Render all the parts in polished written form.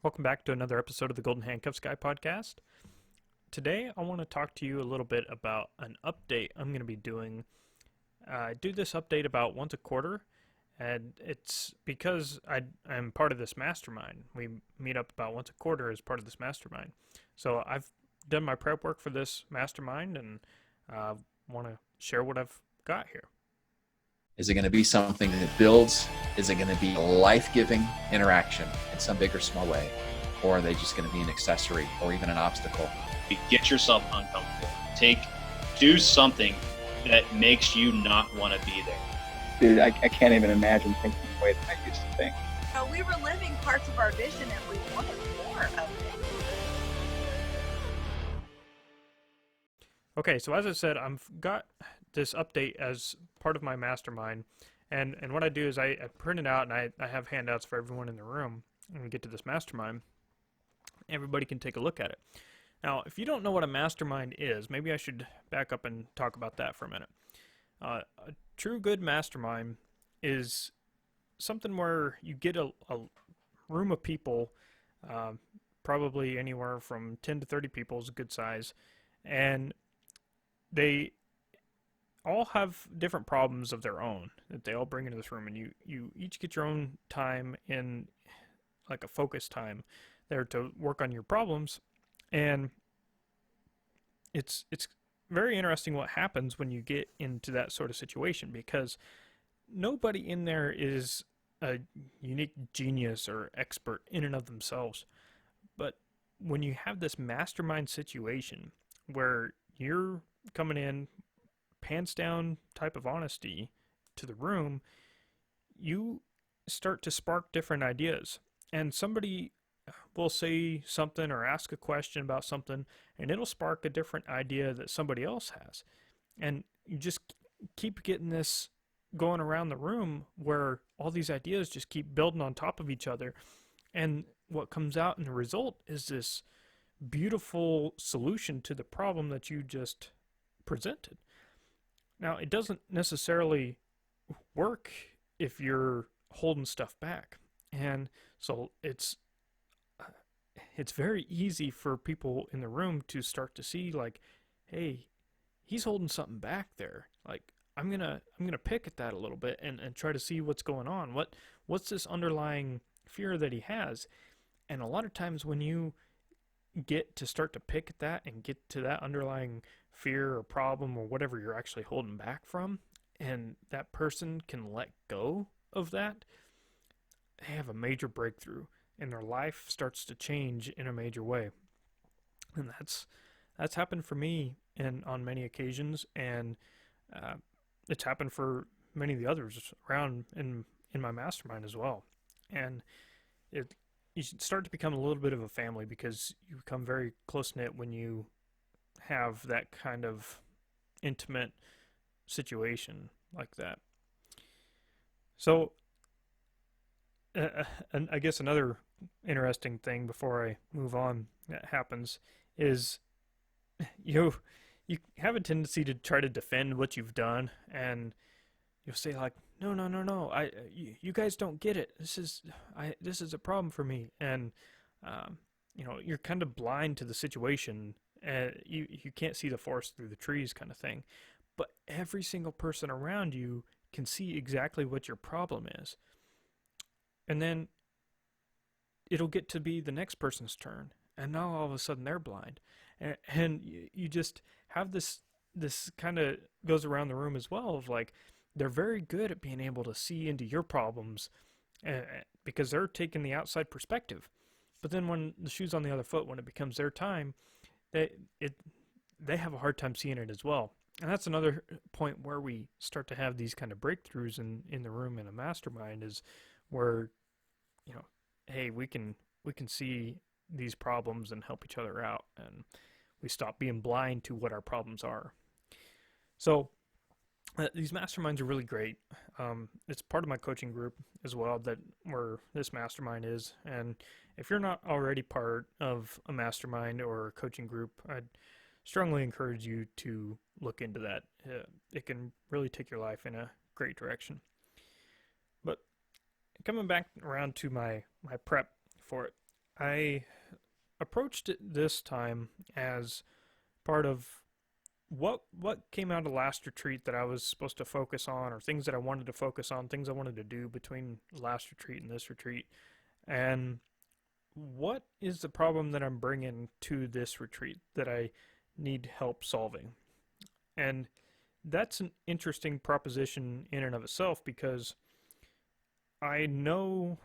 Welcome back to another episode of the Golden Handcuffs Guy podcast. Today, I want to talk to you a little bit about an update I'm going to be doing. I do this update about once a quarter, and it's because I'm part of this mastermind. We meet up about once a quarter as part of this mastermind. So I've done my prep work for this mastermind, and want to share what I've got here. Is it going to be something that builds? Is it going to be a life-giving interaction in some big or small way? Or are they just going to be an accessory or even an obstacle? Get yourself uncomfortable. Do something that makes you not want to be there. Dude, I can't even imagine thinking the way that I used to think. We were living parts of our vision and we wanted more of it. Okay, so as I said, I've got this update as part of my mastermind, and what I do is I print it out and I have handouts for everyone in the room when we get to this mastermind. Everybody can take a look at it. Now, if you don't know what a mastermind is, maybe I should back up and talk about that for a minute. A true good mastermind is something where you get a room of people, probably anywhere from 10 to 30 people is a good size, and they all have different problems of their own that they all bring into this room, and you each get your own time in like a focus time there to work on your problems. And it's very interesting what happens when you get into that sort of situation, because nobody in there is a unique genius or expert in and of themselves. But when you have this mastermind situation where you're coming in pants down type of honesty to the room, you start to spark different ideas. And somebody will say something or ask a question about something, and it'll spark a different idea that somebody else has. And you just keep getting this going around the room where all these ideas just keep building on top of each other. And what comes out in the result is this beautiful solution to the problem that you just presented. Now, it doesn't necessarily work if you're holding stuff back. And so it's very easy for people in the room to start to see, like, hey, he's holding something back there. Like, I'm gonna pick at that a little bit and try to see what's going on. What's this underlying fear that he has? And a lot of times when you get to start to pick at that and get to that underlying fear or problem or whatever you're actually holding back from, and that person can let go of that, they have a major breakthrough and their life starts to change in a major way. And that's happened for me and on many occasions, and it's happened for many of the others around in my mastermind as well. And you start to become a little bit of a family, because you become very close-knit when you have that kind of intimate situation like that. So, and I guess another interesting thing before I move on that happens is you have a tendency to try to defend what you've done, and you'll say like, no, you guys don't get it. This is a problem for me, and you're kind of blind to the situation. You can't see the forest through the trees, kind of thing. But every single person around you can see exactly what your problem is, and then it'll get to be the next person's turn, and now all of a sudden they're blind, and you just have this kind of goes around the room as well, of like, they're very good at being able to see into your problems, because they're taking the outside perspective. But then when the shoe's on the other foot, when it becomes their time, they have a hard time seeing it as well. And that's another point where we start to have these kind of breakthroughs in the room in a mastermind, is where, hey, we can see these problems and help each other out, and we stop being blind to what our problems are. So these masterminds are really great. It's part of my coaching group as well, that where this mastermind is. And if you're not already part of a mastermind or a coaching group, I'd strongly encourage you to look into that. It can really take your life in a great direction. But coming back around to my prep for it, I approached it this time as part of what came out of last retreat that I was supposed to focus on, or things that I wanted to focus on, things I wanted to do between last retreat and this retreat, and what is the problem that I'm bringing to this retreat that I need help solving. And that's an interesting proposition in and of itself, because I know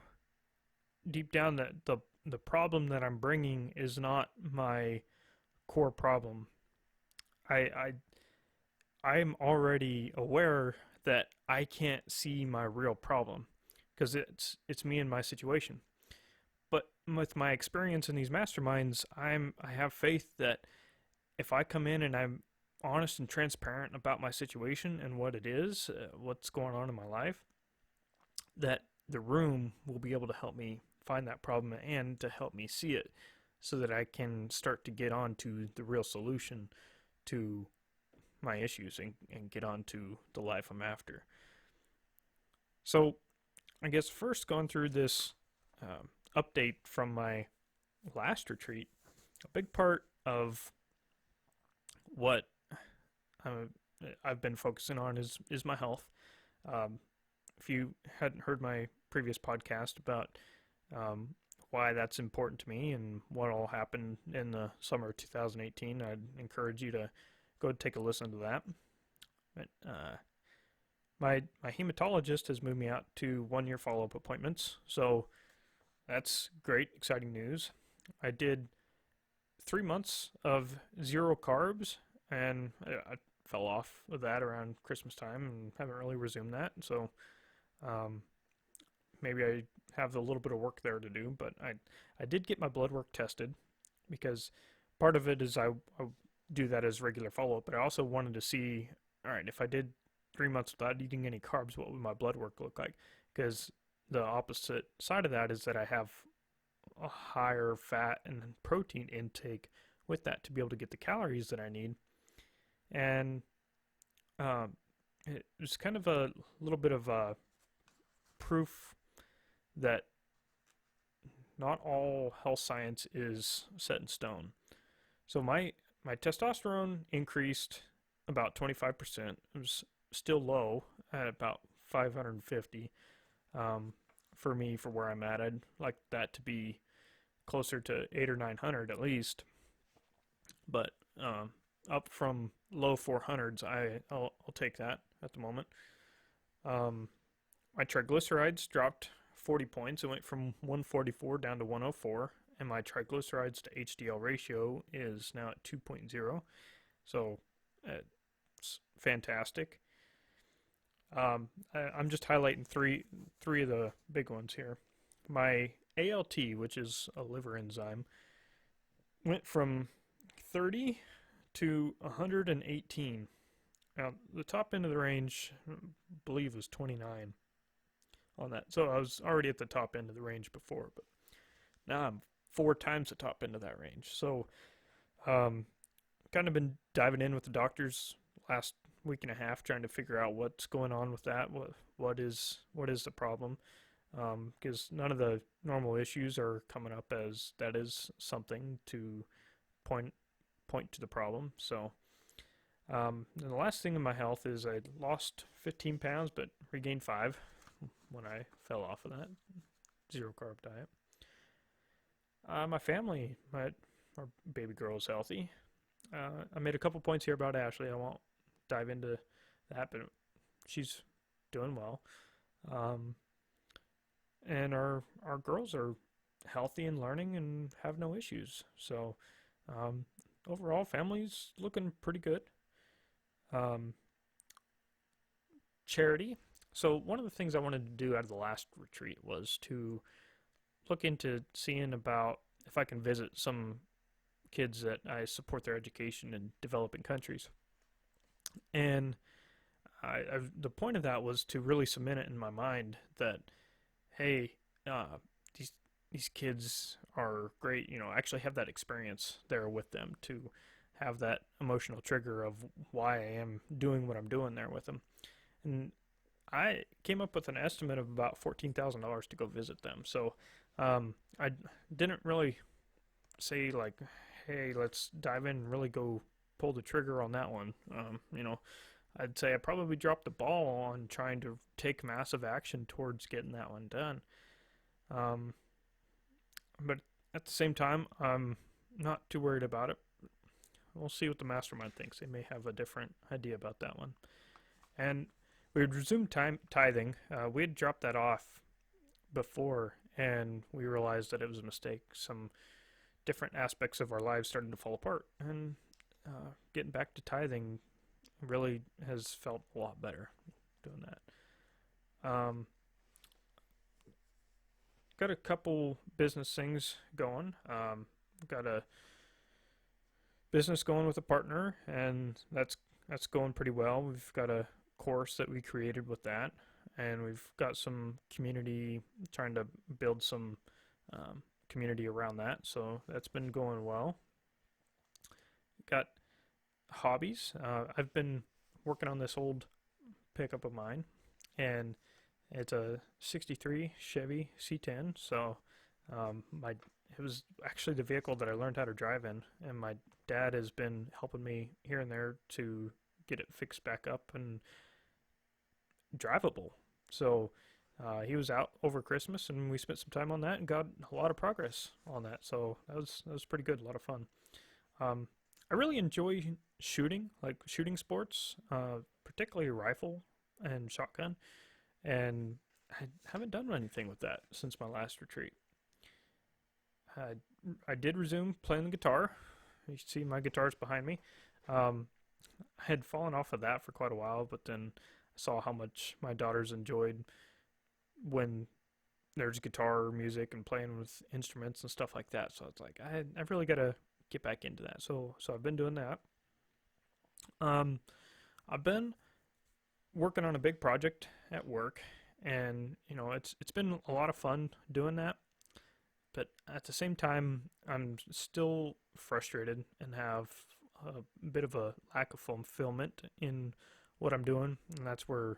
deep down that the problem that I'm bringing is not my core problem. I I'm already aware that I can't see my real problem, because it's me and my situation. But with my experience in these masterminds, I have faith that if I come in and I'm honest and transparent about my situation and what it is, what's going on in my life, that the room will be able to help me find that problem and to help me see it, so that I can start to get on to the real solution to my issues, and get on to the life I'm after. So I guess first, going through this update from my last retreat, a big part of what I've been focusing on is my health. If you hadn't heard my previous podcast about why that's important to me and what all happened in the summer of 2018, I'd encourage you to go take a listen to that. But my hematologist has moved me out to 1 year follow-up appointments, so that's great, exciting news. I did 3 months of zero carbs, and I fell off of that around Christmas time and haven't really resumed that. So maybe I have a little bit of work there to do, but I did get my blood work tested, because part of it is I do that as regular follow-up, but I also wanted to see, all right, if I did 3 months without eating any carbs, what would my blood work look like? Because the opposite side of that is that I have a higher fat and protein intake with that to be able to get the calories that I need. And it was kind of a little bit of a proof that not all health science is set in stone. So my testosterone increased about 25%. It was still low at about 550 for me, for where I'm at. I'd like that to be closer to 800 or 900 at least. But up from low 400s, I'll take that at the moment. My triglycerides dropped 40 points. It went from 144 down to 104, and my triglycerides to HDL ratio is now at 2.0. So it's fantastic. I'm just highlighting three of the big ones here. My ALT, which is a liver enzyme, went from 30 to 118. Now, the top end of the range, I believe, was 29 on that. So I was already at the top end of the range before, but now I'm 4 times the top end of that range. So kind of been diving in with the doctors last week and a half, trying to figure out what's going on with that. What is the problem? Because none of the normal issues are coming up as that is something to point to the problem. So and the last thing in my health is I lost 15 pounds but regained 5 when I fell off of that zero carb diet. My family, our baby girl is healthy. I made a couple points here about Ashley. I won't dive into that, but she's doing well. And our girls are healthy and learning and have no issues. So overall, family's looking pretty good. Charity. So one of the things I wanted to do out of the last retreat was to look into seeing about if I can visit some kids that I support their education in developing countries. And the point of that was to really cement it in my mind that, hey, these kids are great. Actually have that experience there with them, to have that emotional trigger of why I am doing what I'm doing there with them. And I came up with an estimate of about $14,000 to go visit them. So I didn't really say like, hey, let's dive in and really go pull the trigger on that one. I'd say I probably dropped the ball on trying to take massive action towards getting that one done. Um, but at the same time, I'm not too worried about it. We'll see what the mastermind thinks. They may have a different idea about that one. And we had resumed tithing. We had dropped that off before, and we realized that it was a mistake. Some different aspects of our lives starting to fall apart, and getting back to tithing really has felt a lot better doing that. Got a couple business things going. Got a business going with a partner, and that's going pretty well. We've got a course that we created with that, and we've got some community, trying to build some community around that, so that's been going well. Got hobbies. I've been working on this old pickup of mine, and it's a 63 Chevy C10. So it was actually the vehicle that I learned how to drive in, and my dad has been helping me here and there to get it fixed back up and drivable. So he was out over Christmas, and we spent some time on that and got a lot of progress on that. So that was pretty good, a lot of fun. I really enjoy shooting, like shooting sports, particularly rifle and shotgun, and I haven't done anything with that since my last retreat. I did resume playing the guitar. You see my guitars behind me. I had fallen off of that for quite a while, but then I saw how much my daughters enjoyed when there's guitar music and playing with instruments and stuff like that. So it's like I've really got to get back into that. So I've been doing that. I've been working on a big project at work, and it's been a lot of fun doing that. But at the same time, I'm still frustrated and have a bit of a lack of fulfillment in what I'm doing, and that's where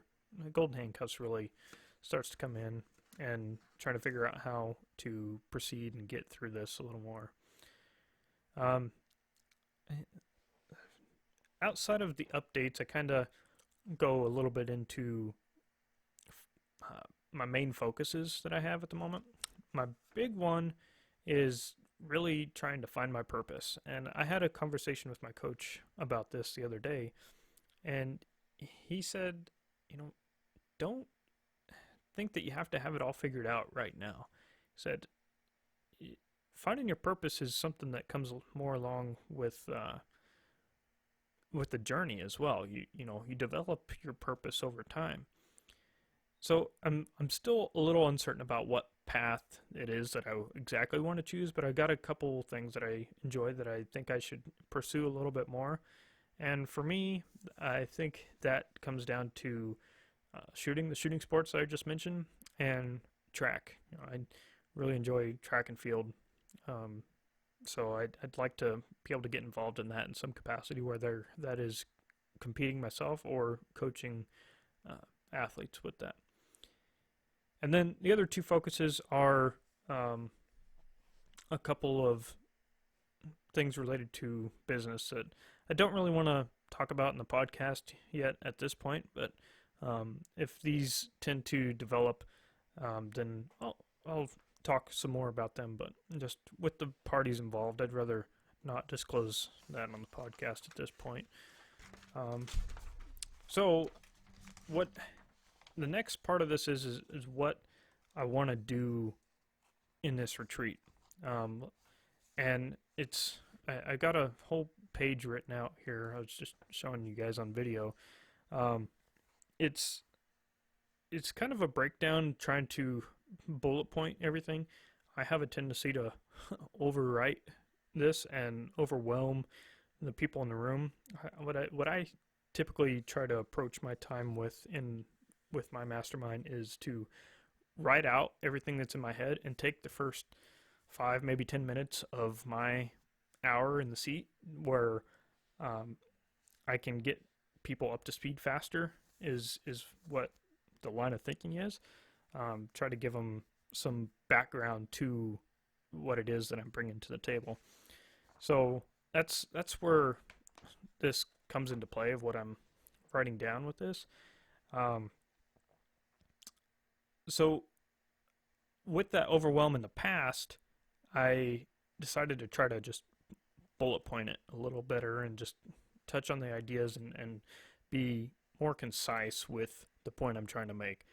Golden Handcuffs really starts to come in, and trying to figure out how to proceed and get through this a little more. Outside of the updates, I kind of go a little bit into my main focuses that I have at the moment. My big one is really trying to find my purpose. And I had a conversation with my coach about this the other day, and he said, don't think that you have to have it all figured out right now. He said, finding your purpose is something that comes more along with the journey as well. You develop your purpose over time. So I'm still a little uncertain about what path it is that I exactly want to choose, but I got a couple things that I enjoy that I think I should pursue a little bit more. And for me, I think that comes down to the shooting sports that I just mentioned, and track. I really enjoy track and field. So I'd like to be able to get involved in that in some capacity, whether that is competing myself or coaching athletes with that. And then the other two focuses are a couple of things related to business that I don't really want to talk about in the podcast yet at this point, but if these tend to develop, then I'll talk some more about them. But just with the parties involved, I'd rather not disclose that on the podcast at this point. So what the next part of this is what I want to do in this retreat. And I got a whole page written out here. I was just showing you guys on video. It's kind of a breakdown, trying to bullet point everything. I have a tendency to overwrite this and overwhelm the people in the room. What I typically try to approach my time with my mastermind is to write out everything that's in my head and take the first 5, maybe 10 minutes of my hour in the seat where I can get people up to speed faster is what the line of thinking is. Try to give them some background to what it is that I'm bringing to the table. So that's where this comes into play of what I'm writing down with this. Um, so with that overwhelm in the past, I decided to try to just bullet point it a little better and just touch on the ideas and be more concise with the point I'm trying to make.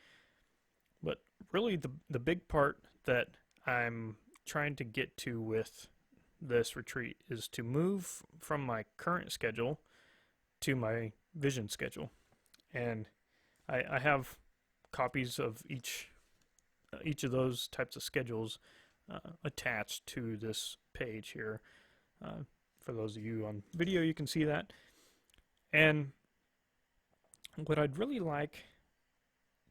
But really, the big part that I'm trying to get to with this retreat is to move from my current schedule to my vision schedule. And I have copies of each of those types of schedules attached to this page here. For those of you on video, you can see that. And what I'd really like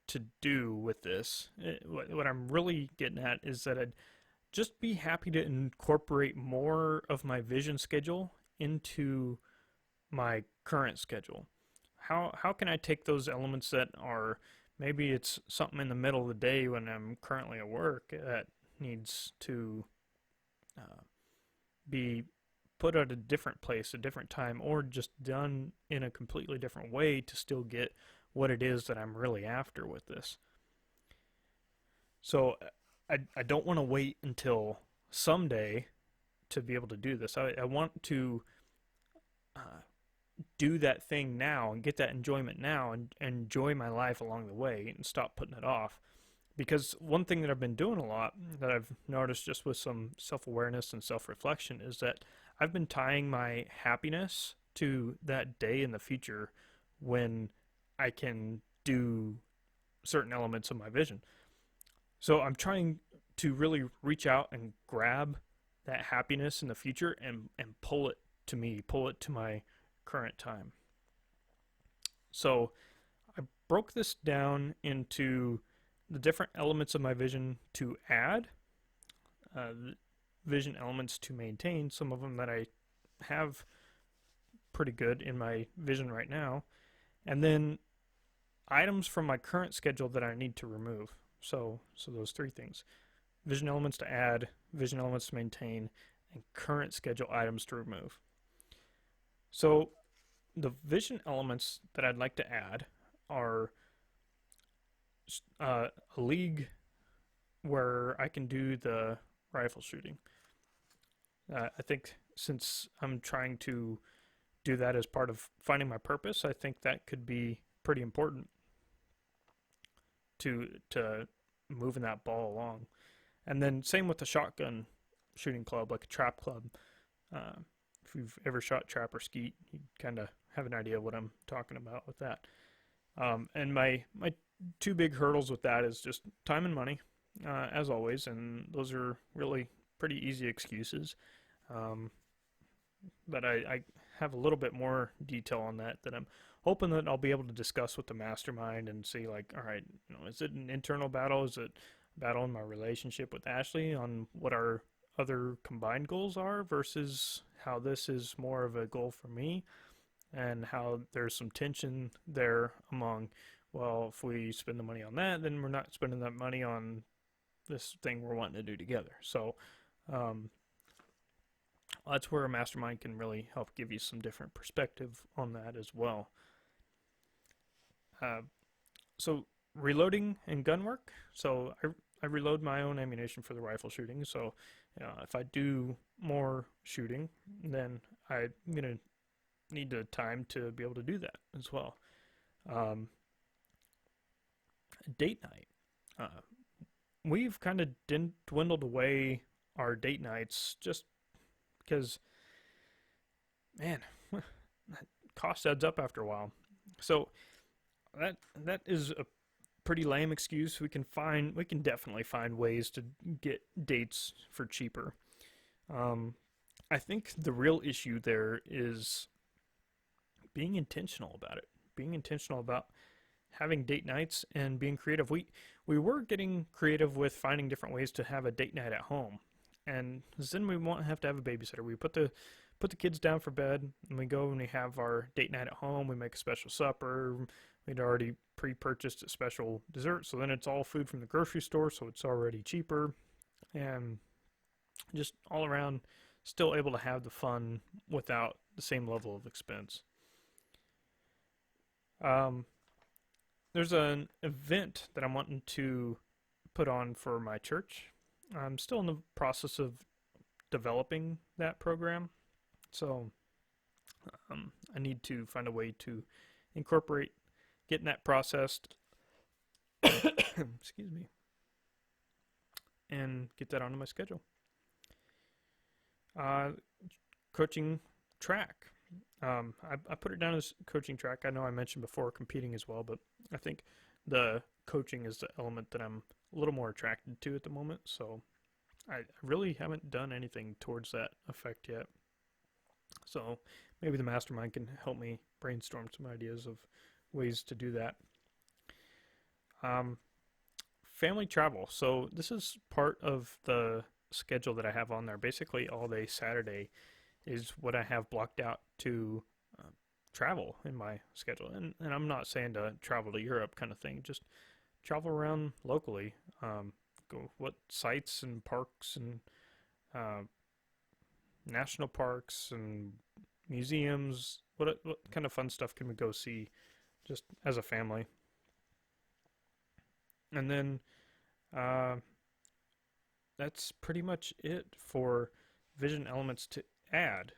to do with this, what I'm really getting at, is that I'd just be happy to incorporate more of my vision schedule into my current schedule. How can I take those elements that are, maybe it's something in the middle of the day when I'm currently at work that needs to be put at a different place, a different time, or just done in a completely different way to still get what it is that I'm really after with this. So I don't want to wait until someday to be able to do this. I want to do that thing now and get that enjoyment now and enjoy my life along the way and stop putting it off. Because one thing that I've been doing a lot that I've noticed just with some self-awareness and self-reflection is that I've been tying my happiness to that day in the future when I can do certain elements of my vision. So I'm trying to really reach out and grab that happiness in the future and pull it to me, pull it to my current time. So I broke this down into the different elements of my vision to add, vision elements to maintain, some of them that I have pretty good in my vision right now, and then items from my current schedule that I need to remove. So those three things: vision elements to add, vision elements to maintain, and current schedule items to remove. So the vision elements that I'd like to add are a league where I can do the rifle shooting. I think since I'm trying to do that as part of finding my purpose, I think that could be pretty important to moving that ball along. And then same with the shotgun shooting club, like a trap club. If you've ever shot trap or skeet, you kind of have an idea of what I'm talking about with that. And my two big hurdles with that is just time and money, as always, and those are really pretty easy excuses. But I have a little bit more detail on that I'm hoping that I'll be able to discuss with the mastermind and see, like, all right, is it an internal battle? Is it a battle in my relationship with Ashley on what our other combined goals are versus how this is more of a goal for me, and how there's some tension there among, well, if we spend the money on that, then we're not spending that money on this thing we're wanting to do together. So that's where a mastermind can really help give you some different perspective on that as well. So reloading and gun work. So I reload my own ammunition for the rifle shooting. So if I do more shooting, then I'm gonna need the time to be able to do that as well. Date night. We've kind of dwindled away our date nights just because, man, that cost adds up after a while. So that is a pretty lame excuse. We can definitely find ways to get dates for cheaper. I think the real issue there is being intentional about it. Being intentional about having date nights and being creative. We were getting creative with finding different ways to have a date night at home, and then we won't have to have a babysitter. We put the kids down for bed, and we go and we have our date night at home. We make a special supper. We'd already pre-purchased a special dessert, so then it's all food from the grocery store, so it's already cheaper, and just all around still able to have the fun without the same level of expense. There's an event that I'm wanting to put on for my church. I'm still in the process of developing that program, so I need to find a way to incorporate getting that processed excuse me, and get that onto my schedule. Coaching track. I put it down as coaching track. I know I mentioned before competing as well, but I think the coaching is the element that I'm a little more attracted to at the moment, so I really haven't done anything towards that effect yet. So maybe the mastermind can help me brainstorm some ideas of ways to do that. Family travel. So this is part of the schedule that I have on there. Basically, all day Saturday is what I have blocked out to travel in my schedule. And I'm not saying to travel to Europe kind of thing, just travel around locally. Go what sites and parks and national parks and museums, what kind of fun stuff can we go see just as a family. And then that's pretty much it for vision elements to add.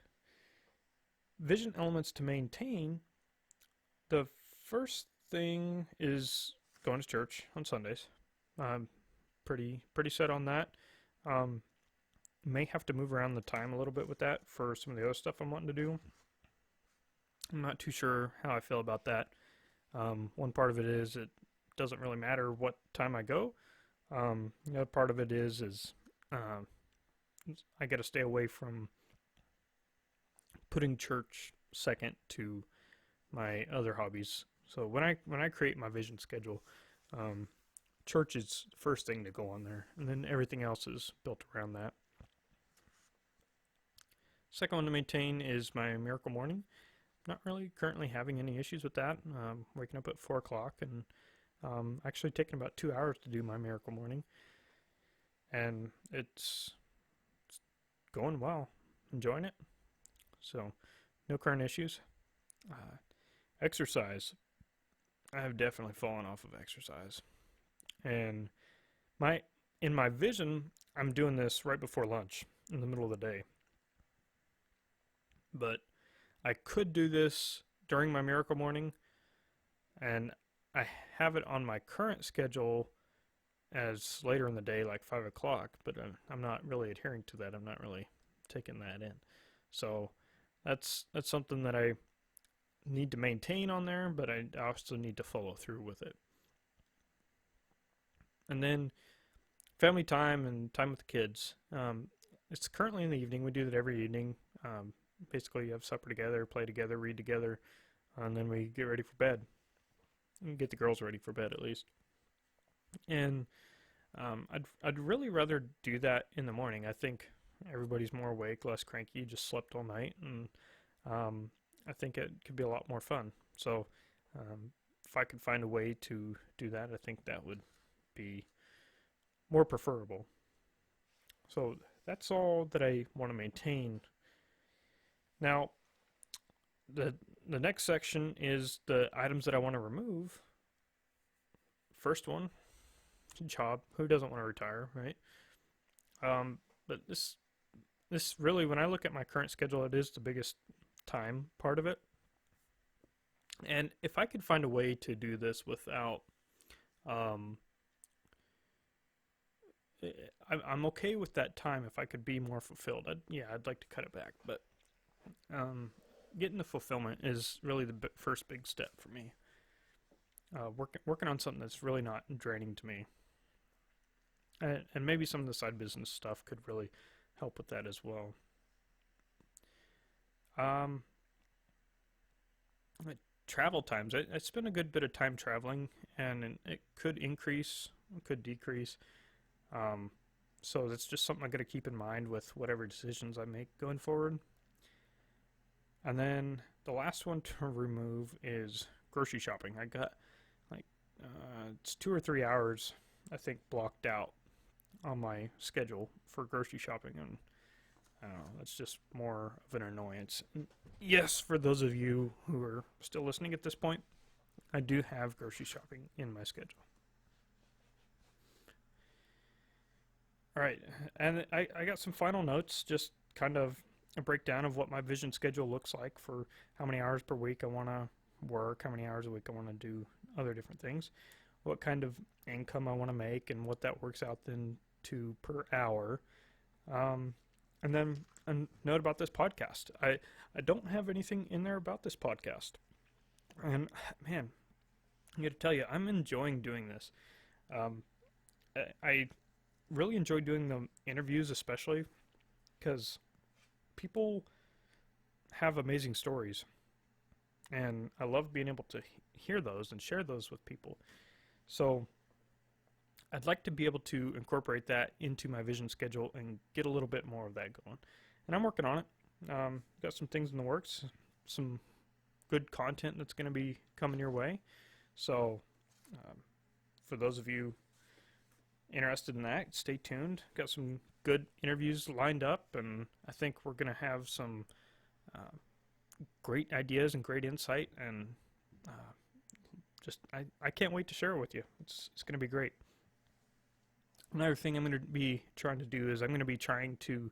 Vision elements to maintain. The first thing is going to church on Sundays. I'm pretty set on that. May have to move around the time a little bit with that for some of the other stuff I'm wanting to do. I'm not too sure how I feel about that. One part of it is it doesn't really matter what time I go. The other part of it is I got to stay away from putting church second to my other hobbies. So when I create my vision schedule, church is the first thing to go on there, and then everything else is built around that. Second one to maintain is my miracle morning. Not really currently having any issues with that. Waking up at 4 o'clock and actually taking about 2 hours to do my miracle morning, and it's going well. Enjoying it. So no current issues. Exercise. I have definitely fallen off of exercise, and in my vision, I'm doing this right before lunch in the middle of the day. But I could do this during my miracle morning, and I have it on my current schedule as later in the day, like 5 o'clock, but I'm not really adhering to that. I'm not really taking that in. So that's something that I need to maintain on there, but I also need to follow through with it. And then family time and time with the kids. It's currently in the evening. We do that every evening. Basically, you have supper together, play together, read together, and then we get ready for bed. And get the girls ready for bed, at least. And I'd really rather do that in the morning. I think everybody's more awake, less cranky, just slept all night, and I think it could be a lot more fun. So if I could find a way to do that, I think that would be more preferable. So that's all that I want to maintain. Now, the next section is the items that I want to remove. First one, job. Who doesn't want to retire, right? But this really, when I look at my current schedule, it is the biggest time part of it. And if I could find a way to do this without, I'm okay with that time if I could be more fulfilled. I'd like to cut it back, but getting the fulfillment is really the first big step for me. Working on something that's really not draining to me, and maybe some of the side business stuff could really help with that as well. Travel times. I spend a good bit of time traveling, and it could increase, it could decrease. So that's just something I got to keep in mind with whatever decisions I make going forward. And then the last one to remove is grocery shopping. I got like it's 2 or 3 hours, I think, blocked out on my schedule for grocery shopping, and I don't know, that's just more of an annoyance. Yes, for those of you who are still listening at this point, I do have grocery shopping in my schedule. All right, and I got some final notes, just kind of a breakdown of what my vision schedule looks like for how many hours per week I want to work, how many hours a week I want to do other different things, what kind of income I want to make, and what that works out then to per hour. And then a note about this podcast. I don't have anything in there about this podcast. And man, I'm going to tell you, I'm enjoying doing this. I really enjoy doing the interviews, especially because people have amazing stories. And I love being able to hear those and share those with people. So I'd like to be able to incorporate that into my vision schedule and get a little bit more of that going. And I'm working on it. Got some things in the works, some good content that's going to be coming your way. So for those of you interested in that, stay tuned. Got some good interviews lined up, and I think we're going to have some great ideas and great insight, and I can't wait to share it with you. It's going to be great. Another thing I'm going to be trying to do is I'm going to be trying to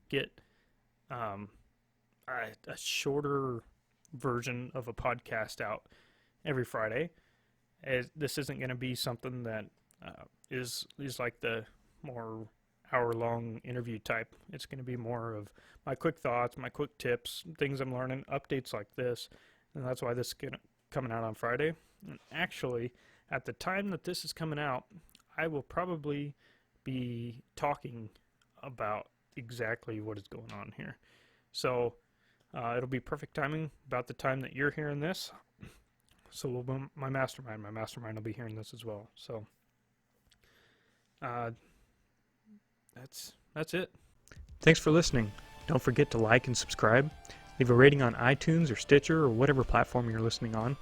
get a shorter version of a podcast out every Friday. This isn't going to be something that is like the more hour-long interview type. It's going to be more of my quick thoughts, my quick tips, things I'm learning, updates like this, and that's why this is coming out on Friday. And actually, at the time that this is coming out, I will probably be talking about exactly what is going on here. So it'll be perfect timing about the time that you're hearing this. So my mastermind will be hearing this as well. So that's it. Thanks for listening. Don't forget to like and subscribe. Leave a rating on iTunes or Stitcher or whatever platform you're listening on.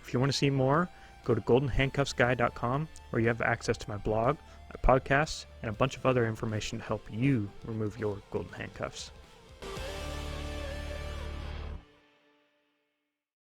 If you want to see more, go to goldenhandcuffsguy.com, where you have access to my blog, my podcasts, and a bunch of other information to help you remove your golden handcuffs.